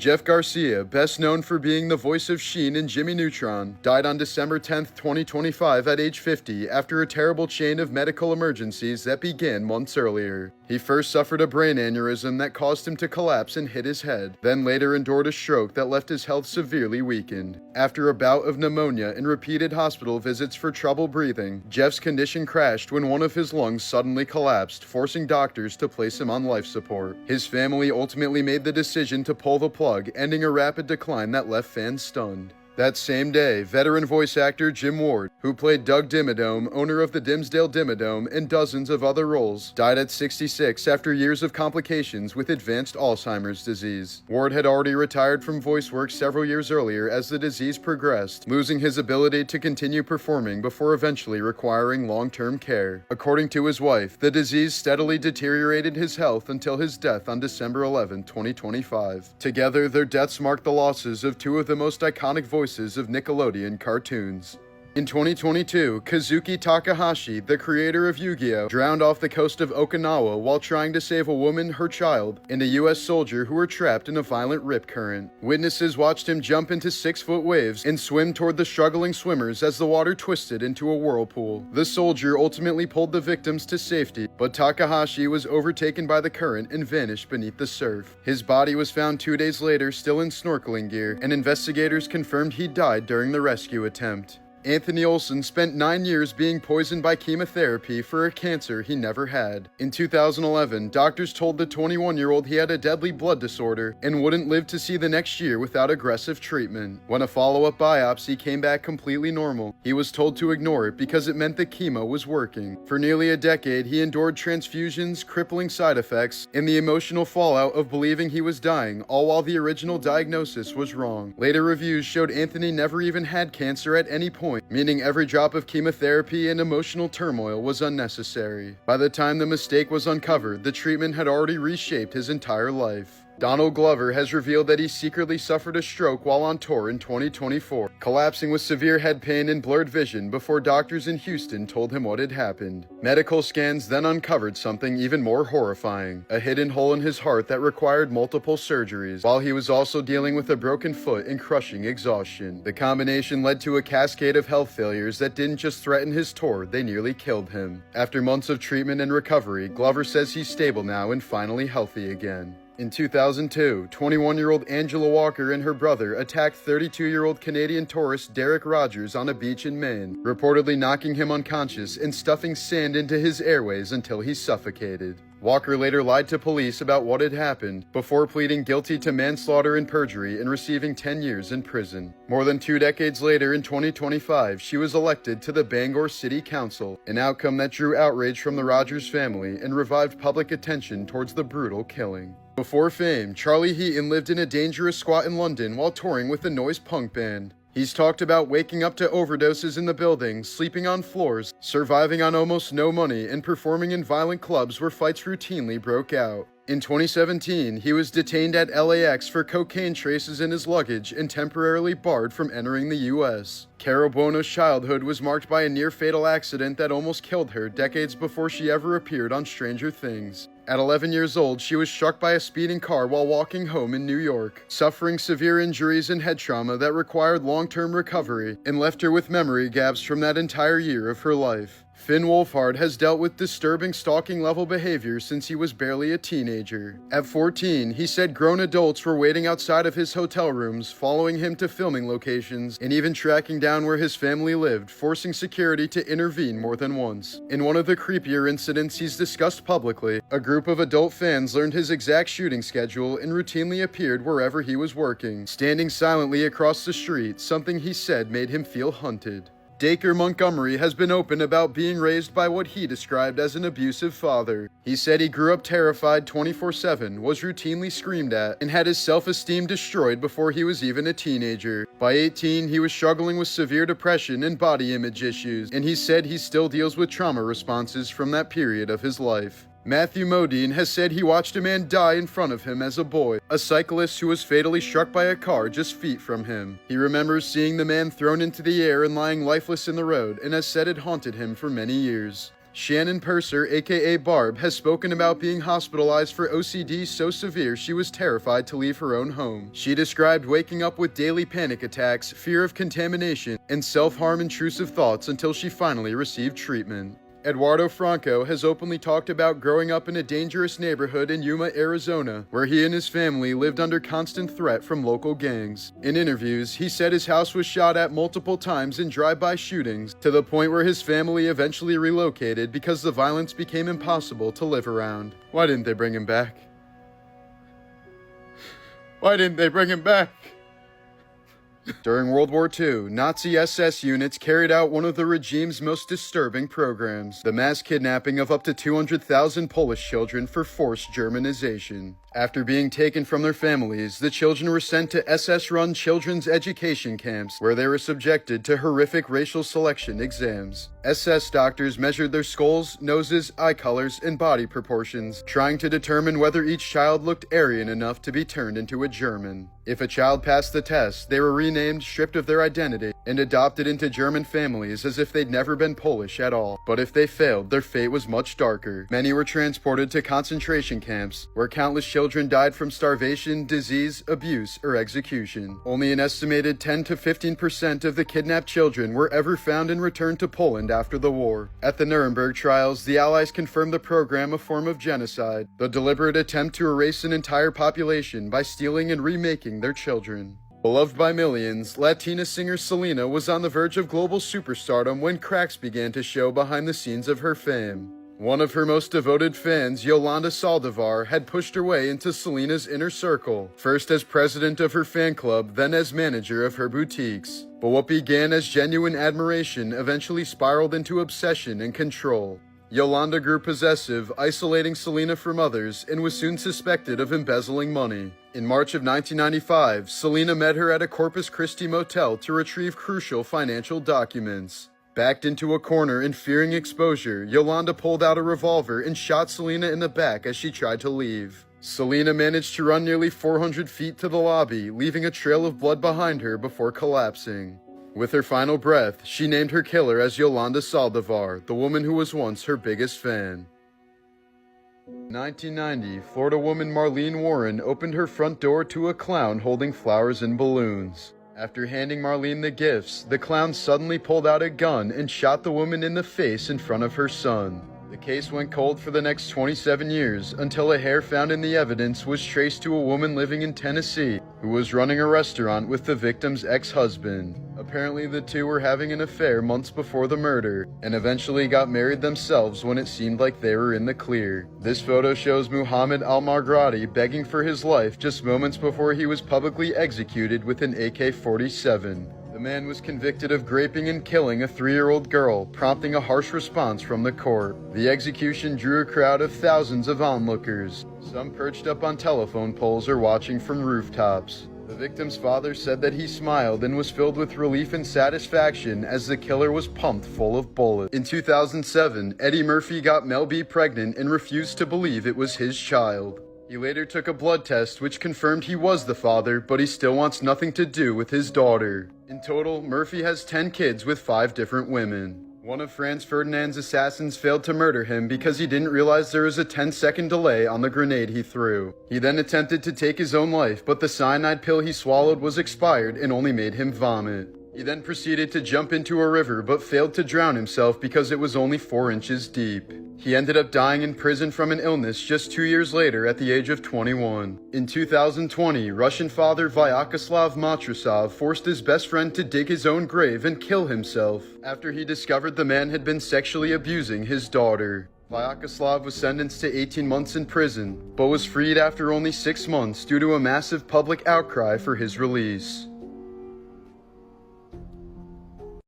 Jeff Garcia, best known for being the voice of Sheen in Jimmy Neutron, died on December 10, 2025 at age 50 after a terrible chain of medical emergencies that began months earlier. He first suffered a brain aneurysm that caused him to collapse and hit his head, then later endured a stroke that left his health severely weakened. After a bout of pneumonia and repeated hospital visits for trouble breathing, Jeff's condition crashed when one of his lungs suddenly collapsed, forcing doctors to place him on life support. His family ultimately made the decision to pull the plug, ending a rapid decline that left fans stunned. That same day, veteran voice actor Jim Ward, who played Doug Dimmadome, owner of the Dimsdale Dimmadome, and dozens of other roles, died at 66 after years of complications with advanced Alzheimer's disease. Ward had already retired from voice work several years earlier as the disease progressed, losing his ability to continue performing before eventually requiring long-term care. According to his wife, the disease steadily deteriorated his health until his death on December 11, 2025. Together, their deaths marked the losses of two of the most iconic voices of Nickelodeon cartoons. In 2022, Kazuki Takahashi, the creator of Yu-Gi-Oh!, drowned off the coast of Okinawa while trying to save a woman, her child, and a U.S. soldier who were trapped in a violent rip current. Witnesses watched him jump into 6-foot waves and swim toward the struggling swimmers as the water twisted into a whirlpool. The soldier ultimately pulled the victims to safety, but Takahashi was overtaken by the current and vanished beneath the surf. His body was found 2 days later still in snorkeling gear, and investigators confirmed he died during the rescue attempt. Anthony Olson spent 9 years being poisoned by chemotherapy for a cancer he never had. In 2011, doctors told the 21-year-old he had a deadly blood disorder and wouldn't live to see the next year without aggressive treatment. When a follow-up biopsy came back completely normal, he was told to ignore it because it meant the chemo was working. For nearly a decade, he endured transfusions, crippling side effects, and the emotional fallout of believing he was dying, all while the original diagnosis was wrong. Later reviews showed Anthony never even had cancer at any point, meaning every drop of chemotherapy and emotional turmoil was unnecessary. By the time the mistake was uncovered, the treatment had already reshaped his entire life. Donald Glover has revealed that he secretly suffered a stroke while on tour in 2024, collapsing with severe head pain and blurred vision before doctors in Houston told him what had happened. Medical scans then uncovered something even more horrifying, a hidden hole in his heart that required multiple surgeries, while he was also dealing with a broken foot and crushing exhaustion. The combination led to a cascade of health failures that didn't just threaten his tour, they nearly killed him. After months of treatment and recovery, Glover says he's stable now and finally healthy again. In 2002, 21-year-old Angela Walker and her brother attacked 32-year-old Canadian tourist Derek Rogers on a beach in Maine, reportedly knocking him unconscious and stuffing sand into his airways until he suffocated. Walker later lied to police about what had happened, before pleading guilty to manslaughter and perjury and receiving 10 years in prison. More than 2 decades later, in 2025, she was elected to the Bangor City Council, an outcome that drew outrage from the Rogers family and revived public attention towards the brutal killing. Before fame, Charlie Heaton lived in a dangerous squat in London while touring with a noise punk band. He's talked about waking up to overdoses in the building, sleeping on floors, surviving on almost no money, and performing in violent clubs where fights routinely broke out. In 2017, he was detained at LAX for cocaine traces in his luggage and temporarily barred from entering the US. Cara Buono's childhood was marked by a near-fatal accident that almost killed her decades before she ever appeared on Stranger Things. At 11 years old, she was struck by a speeding car while walking home in New York, suffering severe injuries and head trauma that required long-term recovery and left her with memory gaps from that entire year of her life. Finn Wolfhard has dealt with disturbing stalking-level behavior since he was barely a teenager. At 14, he said grown adults were waiting outside of his hotel rooms, following him to filming locations, and even tracking down where his family lived, forcing security to intervene more than once. In one of the creepier incidents he's discussed publicly, a group of adult fans learned his exact shooting schedule and routinely appeared wherever he was working, standing silently across the street, something he said made him feel hunted. Dacre Montgomery has been open about being raised by what he described as an abusive father. He said he grew up terrified 24/7, was routinely screamed at, and had his self-esteem destroyed before he was even a teenager. By 18, he was struggling with severe depression and body image issues, and he said he still deals with trauma responses from that period of his life. Matthew Modine has said he watched a man die in front of him as a boy, a cyclist who was fatally struck by a car just feet from him. He remembers seeing the man thrown into the air and lying lifeless in the road, and has said it haunted him for many years. Shannon Purser, aka Barb, has spoken about being hospitalized for OCD so severe she was terrified to leave her own home. She described waking up with daily panic attacks, fear of contamination, and self-harm intrusive thoughts until she finally received treatment. Eduardo Franco has openly talked about growing up in a dangerous neighborhood in Yuma, Arizona, where he and his family lived under constant threat from local gangs. In interviews, he said his house was shot at multiple times in drive-by shootings, to the point where his family eventually relocated because the violence became impossible to live around. Why didn't they bring him back? Why didn't they bring him back? During World War II, Nazi SS units carried out one of the regime's most disturbing programs, the mass kidnapping of up to 200,000 Polish children for forced Germanization. After being taken from their families, the children were sent to SS-run children's education camps, where they were subjected to horrific racial selection exams. SS doctors measured their skulls, noses, eye colors, and body proportions, trying to determine whether each child looked Aryan enough to be turned into a German. If a child passed the test, they were renamed, stripped of their identity, and adopted into German families as if they'd never been Polish at all. But if they failed, their fate was much darker. Many were transported to concentration camps, where countless children died from starvation, disease, abuse, or execution. Only an estimated 10 to 15% of the kidnapped children were ever found and returned to Poland after the war. At the Nuremberg trials, the Allies confirmed the program a form of genocide, the deliberate attempt to erase an entire population by stealing and remaking their children. Beloved by millions, Latina singer Selena was on the verge of global superstardom when cracks began to show behind the scenes of her fame. One of her most devoted fans, Yolanda Saldivar, had pushed her way into Selena's inner circle, first as president of her fan club, then as manager of her boutiques. But what began as genuine admiration eventually spiraled into obsession and control. Yolanda grew possessive, isolating Selena from others, and was soon suspected of embezzling money. In March of 1995, Selena met her at a Corpus Christi motel to retrieve crucial financial documents. Backed into a corner and fearing exposure, Yolanda pulled out a revolver and shot Selena in the back as she tried to leave. Selena managed to run nearly 400 feet to the lobby, leaving a trail of blood behind her before collapsing. With her final breath, she named her killer as Yolanda Saldivar, the woman who was once her biggest fan. In 1990, Florida woman Marlene Warren opened her front door to a clown holding flowers and balloons. After handing Marlene the gifts, the clown suddenly pulled out a gun and shot the woman in the face in front of her son. The case went cold for the next 27 years until a hair found in the evidence was traced to a woman living in Tennessee who was running a restaurant with the victim's ex-husband. Apparently the two were having an affair months before the murder and eventually got married themselves when it seemed like they were in the clear. This photo shows Muhammad al-Margrati begging for his life just moments before he was publicly executed with an AK-47. The man was convicted of raping and killing a 3-year-old girl, prompting a harsh response from the court. The execution drew a crowd of thousands of onlookers, some perched up on telephone poles or watching from rooftops. The victim's father said that he smiled and was filled with relief and satisfaction as the killer was pumped full of bullets. In 2007, Eddie Murphy got Mel B pregnant and refused to believe it was his child. He later took a blood test which confirmed he was the father, but he still wants nothing to do with his daughter. In total, Murphy has 10 kids with 5 different women. One of Franz Ferdinand's assassins failed to murder him because he didn't realize there was a 10-second delay on the grenade he threw. He then attempted to take his own life, but the cyanide pill he swallowed was expired and only made him vomit. He then proceeded to jump into a river but failed to drown himself because it was only 4 inches deep. He ended up dying in prison from an illness just 2 years later at the age of 21. In 2020, Russian father Vyacheslav Matrosov forced his best friend to dig his own grave and kill himself after he discovered the man had been sexually abusing his daughter. Vyacheslav was sentenced to 18 months in prison, but was freed after only 6 months due to a massive public outcry for his release.